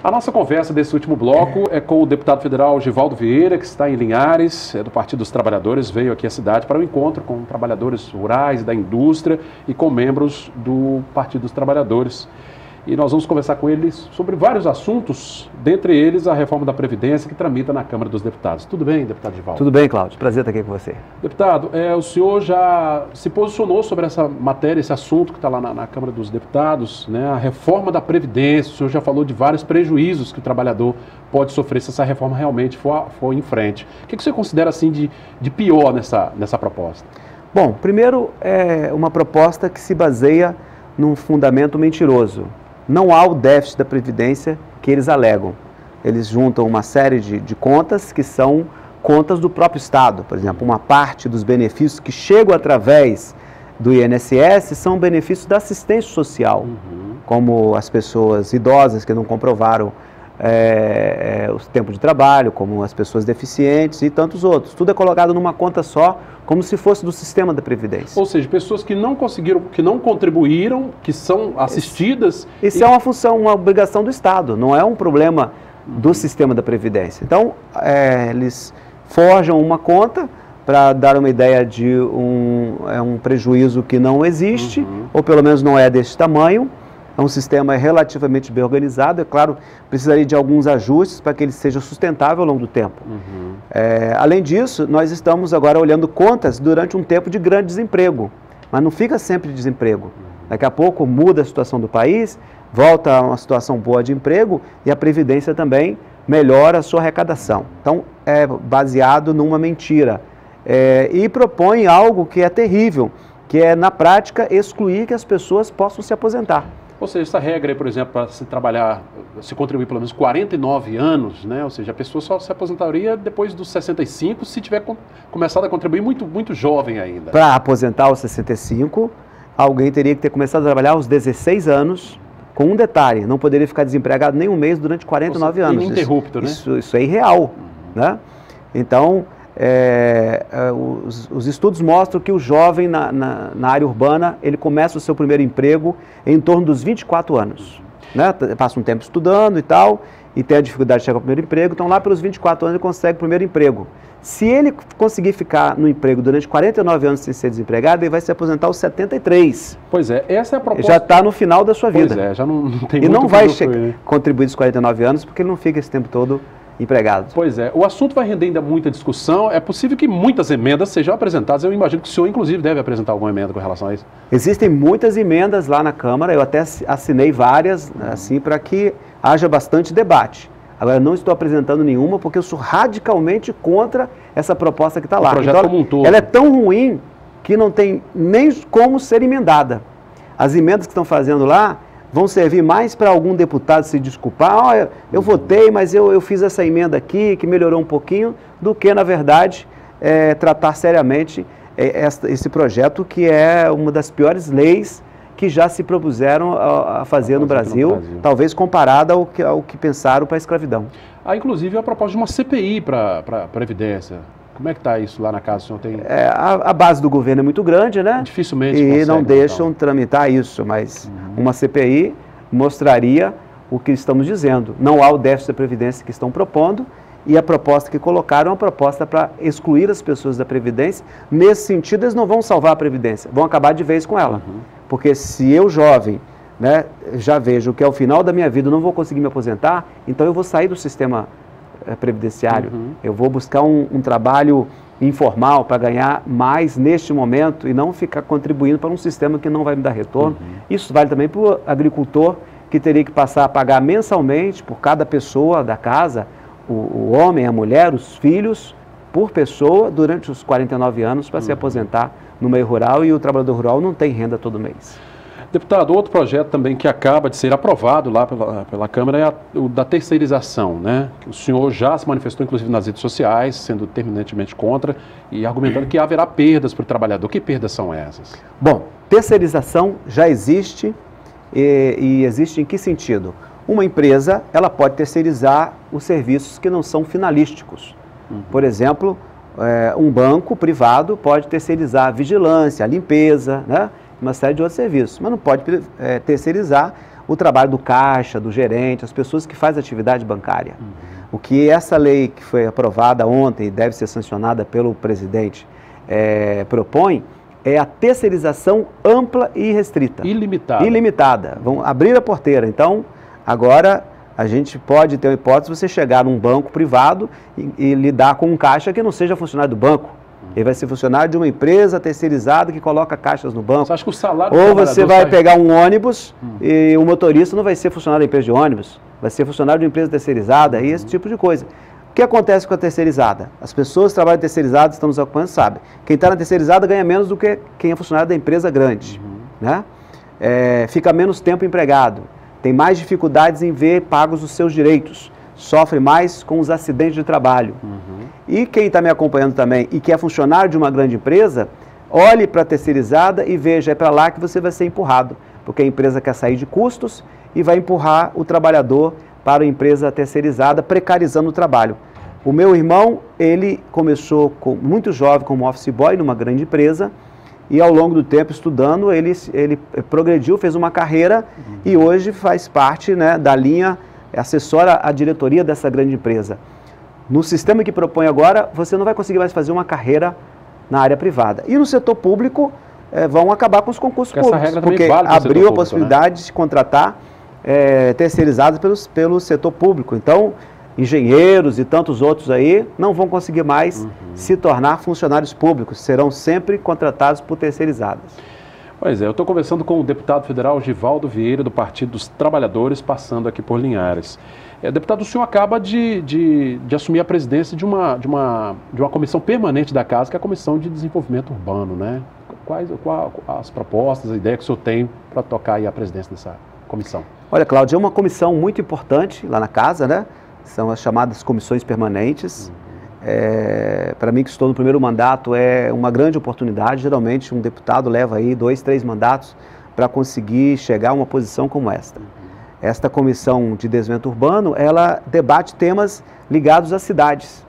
A nossa conversa desse último bloco é com o deputado federal Givaldo Vieira, que está em Linhares, é do Partido dos Trabalhadores, veio aqui à cidade para um encontro com trabalhadores rurais da indústria e com membros do Partido dos Trabalhadores. E nós vamos conversar com eles sobre vários assuntos, dentre eles a reforma da Previdência que tramita na Câmara dos Deputados. Tudo bem, deputado Givaldo? Tudo bem, Cláudio. Prazer estar aqui com você. Deputado, o senhor já se posicionou sobre essa matéria, esse assunto que está lá na Câmara dos Deputados, né? A reforma da Previdência. O senhor já falou de vários prejuízos que o trabalhador pode sofrer se essa reforma realmente for em frente. O que você considera assim de pior nessa proposta? Bom, primeiro é uma proposta que se baseia num fundamento mentiroso. Não há o déficit da Previdência que eles alegam. Eles juntam uma série de contas que são contas do próprio Estado. Por exemplo, uma parte dos benefícios que chegam através do INSS são benefícios da assistência social, como as pessoas idosas que não comprovaram o tempo de trabalho, como as pessoas deficientes e tantos outros. Tudo é colocado numa conta só, como se fosse do sistema da Previdência. Ou seja, pessoas que não conseguiram, que não contribuíram, que são assistidas... Isso é uma função, uma obrigação do Estado, não é um problema do sistema da Previdência. Então, eles forjam uma conta para dar uma ideia de um prejuízo que não existe, ou pelo menos não é desse tamanho. É um sistema relativamente bem organizado, é claro, precisaria de alguns ajustes para que ele seja sustentável ao longo do tempo. Além disso, nós estamos agora olhando contas durante um tempo de grande desemprego, mas não fica sempre de desemprego. Daqui a pouco muda a situação do país, volta a uma situação boa de emprego e a Previdência também melhora a sua arrecadação. Então, é baseado numa mentira e propõe algo que é terrível, que é, na prática, excluir que as pessoas possam se aposentar. Ou seja, essa regra aí, por exemplo, para se trabalhar, se contribuir pelo menos 49 anos, né? Ou seja, a pessoa só se aposentaria depois dos 65 se tiver começado a contribuir muito jovem ainda. Para aposentar aos 65, alguém teria que ter começado a trabalhar aos 16 anos, com um detalhe, não poderia ficar desempregado nem um mês durante 49 anos. Ininterrupto, né? Isso é irreal, né? Então, os estudos mostram que o jovem na área urbana, ele começa o seu primeiro emprego em torno dos 24 anos. Né? Passa um tempo estudando e tal, e tem a dificuldade de chegar ao primeiro emprego, então lá pelos 24 anos ele consegue o primeiro emprego. Se ele conseguir ficar no emprego durante 49 anos sem ser desempregado, ele vai se aposentar aos 73. Pois é, essa é a proposta. Já está no final da sua vida. Pois é, já não tem e muito não vai né? contribuir dos 49 anos, porque ele não fica esse tempo todo empregado. Pois é, o assunto vai render ainda muita discussão, é possível que muitas emendas sejam apresentadas, eu imagino que o senhor inclusive deve apresentar alguma emenda com relação a isso. Existem muitas emendas lá na Câmara, eu até assinei várias, assim, para que haja bastante debate. Agora, não estou apresentando nenhuma porque eu sou radicalmente contra essa proposta que está lá. O projeto como um todo. Ela é tão ruim que não tem nem como ser emendada. As emendas que estão fazendo lá vão servir mais para algum deputado se desculpar, eu votei, mas eu fiz essa emenda aqui, que melhorou um pouquinho, do que, na verdade, tratar seriamente esse projeto, que é uma das piores leis que já se propuseram a fazer no Brasil, talvez comparada ao que pensaram para a escravidão. Há, inclusive, a proposta de uma CPI para a Previdência. Como é que está isso lá na casa? O senhor tem... A base do governo é muito grande, né? Dificilmente e não deixam tramitar isso, mas uma CPI mostraria o que estamos dizendo. Não há o déficit da Previdência que estão propondo e a proposta que colocaram é uma proposta para excluir as pessoas da Previdência. Nesse sentido, eles não vão salvar a Previdência, vão acabar de vez com ela. Porque se eu, jovem, né, já vejo que ao final da minha vida eu não vou conseguir me aposentar, então eu vou sair do sistema previdenciário. Eu vou buscar um trabalho informal para ganhar mais neste momento e não ficar contribuindo para um sistema que não vai me dar retorno. Isso vale também para o agricultor, que teria que passar a pagar mensalmente por cada pessoa da casa, o homem, a mulher, os filhos, por pessoa, durante os 49 anos para se aposentar no meio rural, e o trabalhador rural não tem renda todo mês. Deputado, outro projeto também que acaba de ser aprovado lá pela Câmara é o da terceirização, né? O senhor já se manifestou, inclusive, nas redes sociais, sendo terminantemente contra e argumentando que haverá perdas para o trabalhador. Que perdas são essas? Bom, terceirização já existe e existe em que sentido? Uma empresa, ela pode terceirizar os serviços que não são finalísticos. Por exemplo, um banco privado pode terceirizar a vigilância, a limpeza, né? Uma série de outros serviços, mas não pode terceirizar o trabalho do caixa, do gerente, as pessoas que fazem atividade bancária. O que essa lei que foi aprovada ontem e deve ser sancionada pelo presidente propõe é a terceirização ampla e restrita. Ilimitada. Ilimitada. Vão abrir a porteira. Então, agora a gente pode ter uma hipótese de você chegar num banco privado e lidar com um caixa que não seja funcionário do banco. Ele vai ser funcionário de uma empresa terceirizada que coloca caixas no banco. Você acha que o salário Ou você vai pegar um ônibus e o motorista não vai ser funcionário da empresa de ônibus, vai ser funcionário de uma empresa terceirizada e esse tipo de coisa. O que acontece com a terceirizada? As pessoas que trabalham terceirizadas, estão nos acompanhando, sabem. Quem está na terceirizada ganha menos do que quem é funcionário da empresa grande. Né? Fica menos tempo empregado, tem mais dificuldades em ver pagos os seus direitos, sofre mais com os acidentes de trabalho. E quem está me acompanhando também e que é funcionário de uma grande empresa, olhe para a terceirizada e veja, é para lá que você vai ser empurrado, porque a empresa quer sair de custos e vai empurrar o trabalhador para a empresa terceirizada, precarizando o trabalho. O meu irmão, ele começou muito jovem como office boy numa grande empresa e ao longo do tempo estudando, ele progrediu, fez uma carreira e hoje faz parte, né, da linha, assessora a diretoria dessa grande empresa. No sistema que propõe agora, você não vai conseguir mais fazer uma carreira na área privada. E no setor público, vão acabar com os concursos públicos, porque vale abriu a possibilidade, né, de contratar terceirizados pelo setor público. Então, engenheiros e tantos outros aí não vão conseguir mais se tornar funcionários públicos, serão sempre contratados por terceirizadas. Pois é, eu estou conversando com o deputado federal Givaldo Vieira, do Partido dos Trabalhadores, passando aqui por Linhares. Deputado, o senhor acaba de assumir a presidência de uma comissão permanente da Casa, que é a Comissão de Desenvolvimento Urbano, né? Quais as propostas, a ideia que o senhor tem para tocar aí a presidência dessa comissão? Olha, Cláudio, é uma comissão muito importante lá na Casa, né? São as chamadas comissões permanentes. Para mim, que estou no primeiro mandato, é uma grande oportunidade. Geralmente, um deputado leva aí 2, 3 mandatos para conseguir chegar a uma posição como esta. Esta Comissão de Desenvolvimento Urbano, ela debate temas ligados às cidades.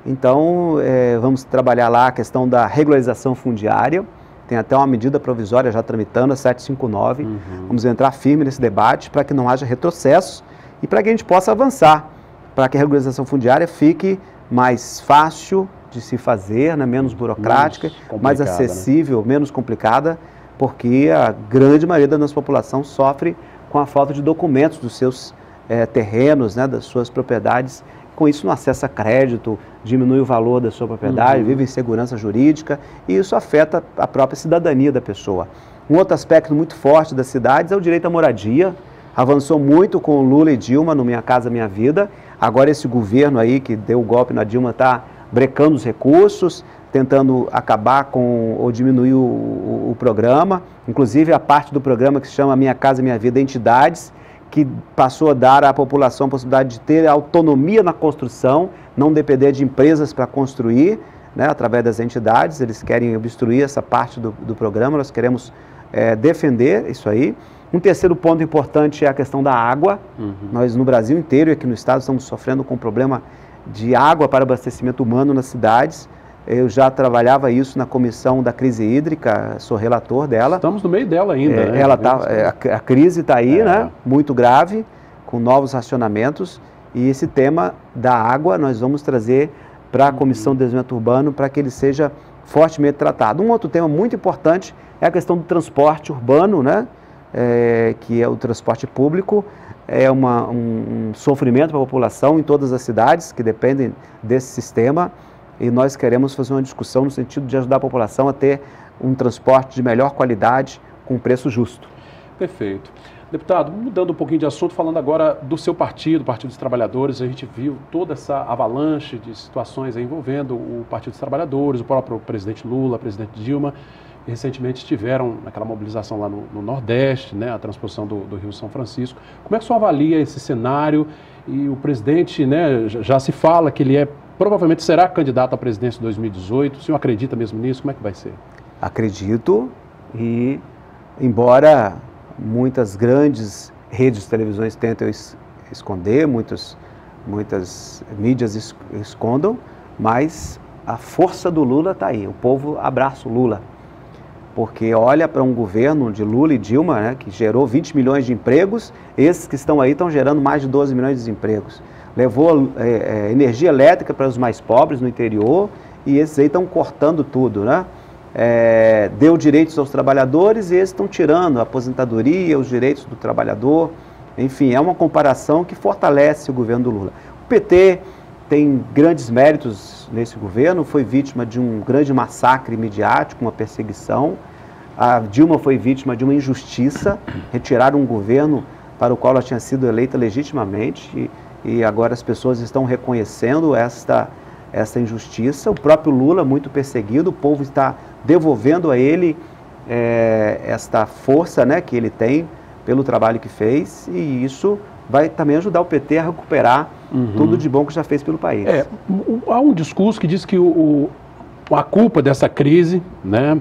Então, vamos trabalhar lá a questão da regularização fundiária. Tem até uma medida provisória já tramitando, a 759. Vamos entrar firme nesse debate para que não haja retrocessos e para que a gente possa avançar, para que a regularização fundiária fique mais fácil de se fazer, né, menos burocrática, mais acessível, né, menos complicada, porque a grande maioria da nossa população sofre com a falta de documentos dos seus terrenos, né, das suas propriedades. Com isso não acessa crédito, diminui o valor da sua propriedade, vive insegurança jurídica e isso afeta a própria cidadania da pessoa. Um outro aspecto muito forte das cidades é o direito à moradia. Avançou muito com Lula e Dilma no Minha Casa Minha Vida. Agora esse governo aí que deu o golpe na Dilma está brecando os recursos, tentando acabar com ou diminuir o programa. Inclusive a parte do programa que se chama Minha Casa Minha Vida Entidades, que passou a dar à população a possibilidade de ter autonomia na construção, não depender de empresas para construir, né, através das entidades. Eles querem obstruir essa parte do programa, nós queremos defender isso aí. Um terceiro ponto importante é a questão da água. Nós no Brasil inteiro e aqui no estado estamos sofrendo com o problema de água para abastecimento humano nas cidades. Eu já trabalhava isso na comissão da crise hídrica, sou relator dela. Estamos no meio dela ainda, né? A crise está aí, né? Muito grave, com novos racionamentos. E esse tema da água nós vamos trazer para a Comissão de Desenvolvimento Urbano para que ele seja fortemente tratado. Um outro tema muito importante é a questão do transporte urbano, né? Que é o transporte público. É um sofrimento para a população em todas as cidades que dependem desse sistema. E nós queremos fazer uma discussão no sentido de ajudar a população a ter um transporte de melhor qualidade com preço justo. Perfeito. Deputado, mudando um pouquinho de assunto, falando agora do seu partido, Partido dos Trabalhadores, a gente viu toda essa avalanche de situações envolvendo o Partido dos Trabalhadores, o próprio presidente Lula, a presidente Dilma, e recentemente estiveram naquela mobilização lá no Nordeste, né, a transposição do Rio São Francisco. Como é que o senhor avalia esse cenário? E o presidente, né, já se fala que ele provavelmente será candidato à presidência em 2018. O senhor acredita mesmo nisso? Como é que vai ser? Acredito e, embora muitas grandes redes de televisões tentem esconder, muitas mídias escondam, mas a força do Lula está aí. O povo abraça o Lula. porque olha para um governo de Lula e Dilma, né, que gerou 20 milhões de empregos, esses que estão aí estão gerando mais de 12 milhões de desempregos. Levou energia elétrica para os mais pobres no interior e esses aí estão cortando tudo, né? Deu direitos aos trabalhadores e esses estão tirando a aposentadoria, os direitos do trabalhador. Enfim, é uma comparação que fortalece o governo do Lula. O PT tem grandes méritos nesse governo, foi vítima de um grande massacre midiático, uma perseguição. A Dilma foi vítima de uma injustiça, retiraram um governo para o qual ela tinha sido eleita legitimamente e agora as pessoas estão reconhecendo esta injustiça. O próprio Lula, muito perseguido, o povo está devolvendo a ele esta força, né, que ele tem pelo trabalho que fez, e isso vai também ajudar o PT a recuperar tudo de bom que já fez pelo país. Há um discurso que diz que a culpa dessa crise, né,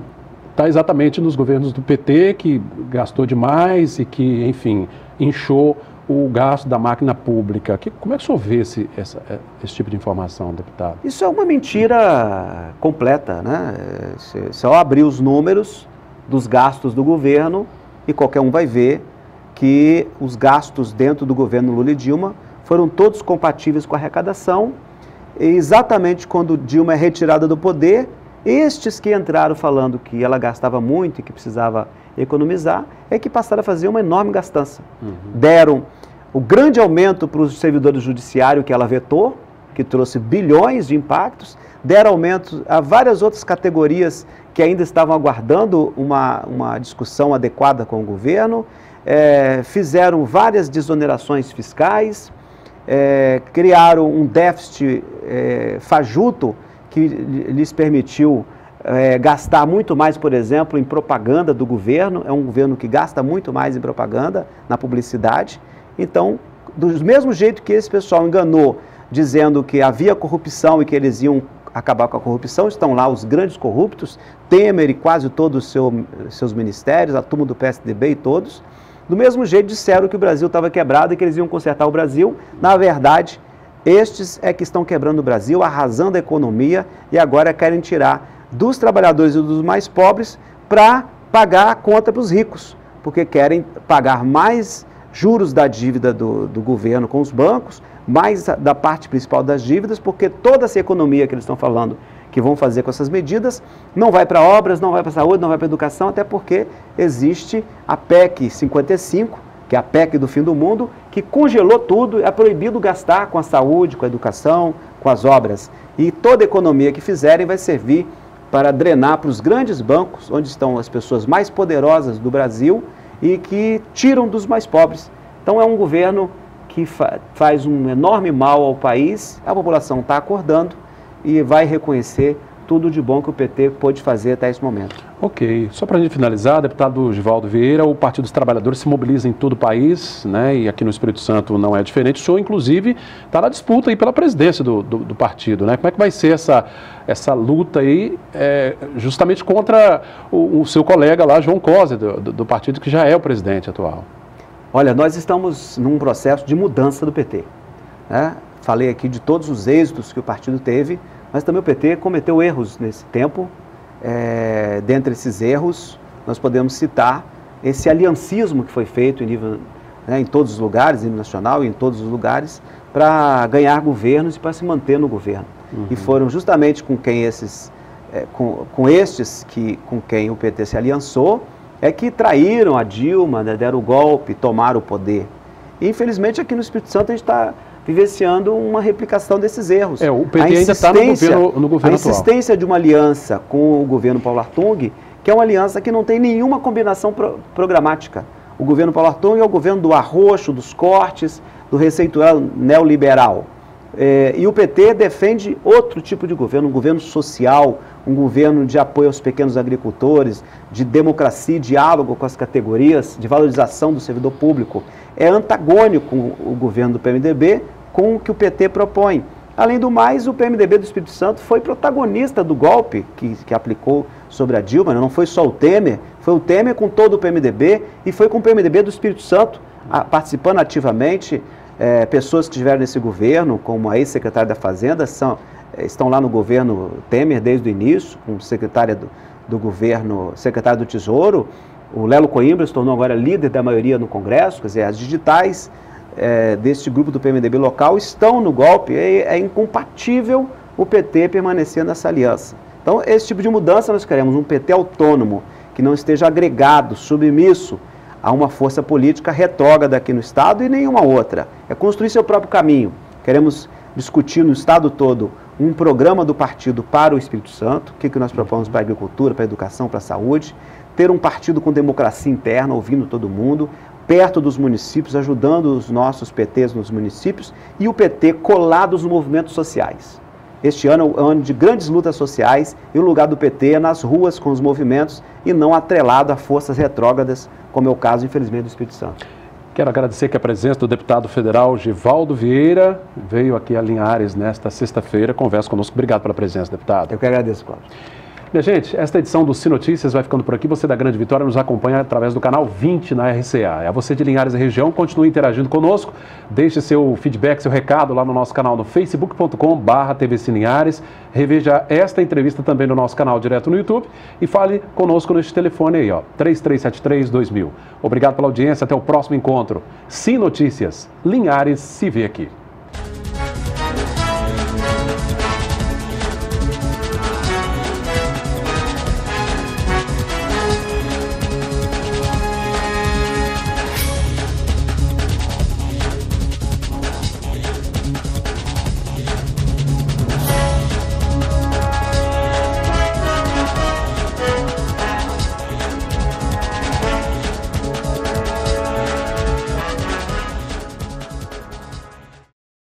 está exatamente nos governos do PT, que gastou demais e que, enfim, inchou o gasto da máquina pública. Como é que o senhor vê esse tipo de informação, deputado? Isso é uma mentira completa, né? Se eu abrir os números dos gastos do governo, e qualquer um vai ver que os gastos dentro do governo Lula e Dilma foram todos compatíveis com a arrecadação, e exatamente quando Dilma é retirada do poder, estes que entraram falando que ela gastava muito e que precisava economizar, é que passaram a fazer uma enorme gastança. Deram o grande aumento para os servidores judiciários que ela vetou, que trouxe bilhões de impactos, deram aumento a várias outras categorias que ainda estavam aguardando uma discussão adequada com o governo, fizeram várias desonerações fiscais, criaram um déficit fajuto que lhes permitiu gastar muito mais, por exemplo, em propaganda do governo. É um governo que gasta muito mais em propaganda, na publicidade. Então, do mesmo jeito que esse pessoal enganou, dizendo que havia corrupção e que eles iam acabar com a corrupção, estão lá os grandes corruptos, Temer e quase todos os seus ministérios, a turma do PSDB e todos. Do mesmo jeito disseram que o Brasil estava quebrado e que eles iam consertar o Brasil. Na verdade, estes é que estão quebrando o Brasil, arrasando a economia e agora querem tirar dos trabalhadores e dos mais pobres para pagar a conta para os ricos, porque querem pagar mais juros da dívida do governo com os bancos, mais da parte principal das dívidas, porque toda essa economia que eles estão falando que vão fazer com essas medidas não vai para obras, não vai para saúde, não vai para educação, até porque existe a PEC 55, que é a PEC do fim do mundo, que congelou tudo, é proibido gastar com a saúde, com a educação, com as obras. E toda a economia que fizerem vai servir para drenar para os grandes bancos, onde estão as pessoas mais poderosas do Brasil e que tiram dos mais pobres. Então é um governo que faz um enorme mal ao país, a população está acordando e vai reconhecer tudo de bom que o PT pôde fazer até esse momento. Ok. Só para a gente finalizar, deputado Givaldo Vieira, o Partido dos Trabalhadores se mobiliza em todo o país, né? E aqui no Espírito Santo não é diferente. O senhor, inclusive, está na disputa aí pela presidência do partido, né? Como é que vai ser essa luta aí, justamente contra o seu colega lá, João Coser, do partido que já é o presidente atual? Olha, nós estamos num processo de mudança do PT, né? Falei aqui de todos os êxitos que o partido teve, mas também o PT cometeu erros nesse tempo. Dentre esses erros, nós podemos citar esse aliancismo que foi feito em nível, né, em todos os lugares, em nível nacional e em todos os lugares, para ganhar governos e para se manter no governo. E foram justamente com quem com quem o PT se aliançou, que traíram a Dilma, né, deram o golpe, tomaram o poder. E, infelizmente, aqui no Espírito Santo a gente está vivenciando uma replicação desses erros. O PT ainda está no governo atual. A insistência de uma aliança com o governo Paulo Artung, que é uma aliança que não tem nenhuma combinação programática. O governo Paulo Artung é o governo do arroxo, dos cortes, do receituário neoliberal. E o PT defende outro tipo de governo, um governo social, um governo de apoio aos pequenos agricultores, de democracia e diálogo com as categorias, de valorização do servidor público. É antagônico o governo do PMDB com o que o PT propõe. Além do mais, o PMDB do Espírito Santo foi protagonista do golpe que aplicou sobre a Dilma, não foi só o Temer, foi o Temer com todo o PMDB e foi com o PMDB do Espírito Santo participando ativamente. Pessoas que estiveram nesse governo, como a ex-secretária da Fazenda, estão lá no governo Temer desde o início, como secretária do governo, secretário do Tesouro, o Lelo Coimbra se tornou agora líder da maioria no Congresso, quer dizer, as digitais deste grupo do PMDB local estão no golpe, é incompatível o PT permanecer nessa aliança. Então, esse tipo de mudança nós queremos, um PT autônomo, que não esteja agregado, submisso a uma força política retrógrada aqui no Estado e nenhuma outra. É construir seu próprio caminho. Queremos discutir no Estado todo um programa do partido para o Espírito Santo, o que nós propomos para a agricultura, para a educação, para a saúde, ter um partido com democracia interna, ouvindo todo mundo, perto dos municípios, ajudando os nossos PTs nos municípios e o PT colado nos movimentos sociais. Este ano é um ano de grandes lutas sociais e o lugar do PT é nas ruas com os movimentos e não atrelado a forças retrógradas, como é o caso, infelizmente, do Espírito Santo. Quero agradecer aqui a presença do deputado federal Givaldo Vieira, veio aqui a Linhares nesta sexta-feira, conversa conosco. Obrigado pela presença, deputado. Eu que agradeço, Cláudio. Minha gente, esta edição do Notícias vai ficando por aqui. Você da Grande Vitória nos acompanha através do canal 20 na RCA. A você de Linhares e região, continue interagindo conosco. Deixe seu feedback, seu recado lá no nosso canal no facebook.com/TVC Linhares. Reveja esta entrevista também no nosso canal direto no YouTube e fale conosco neste telefone aí, ó, 3373-2000. Obrigado pela audiência, até o próximo encontro. Sim Notícias, Linhares se vê aqui.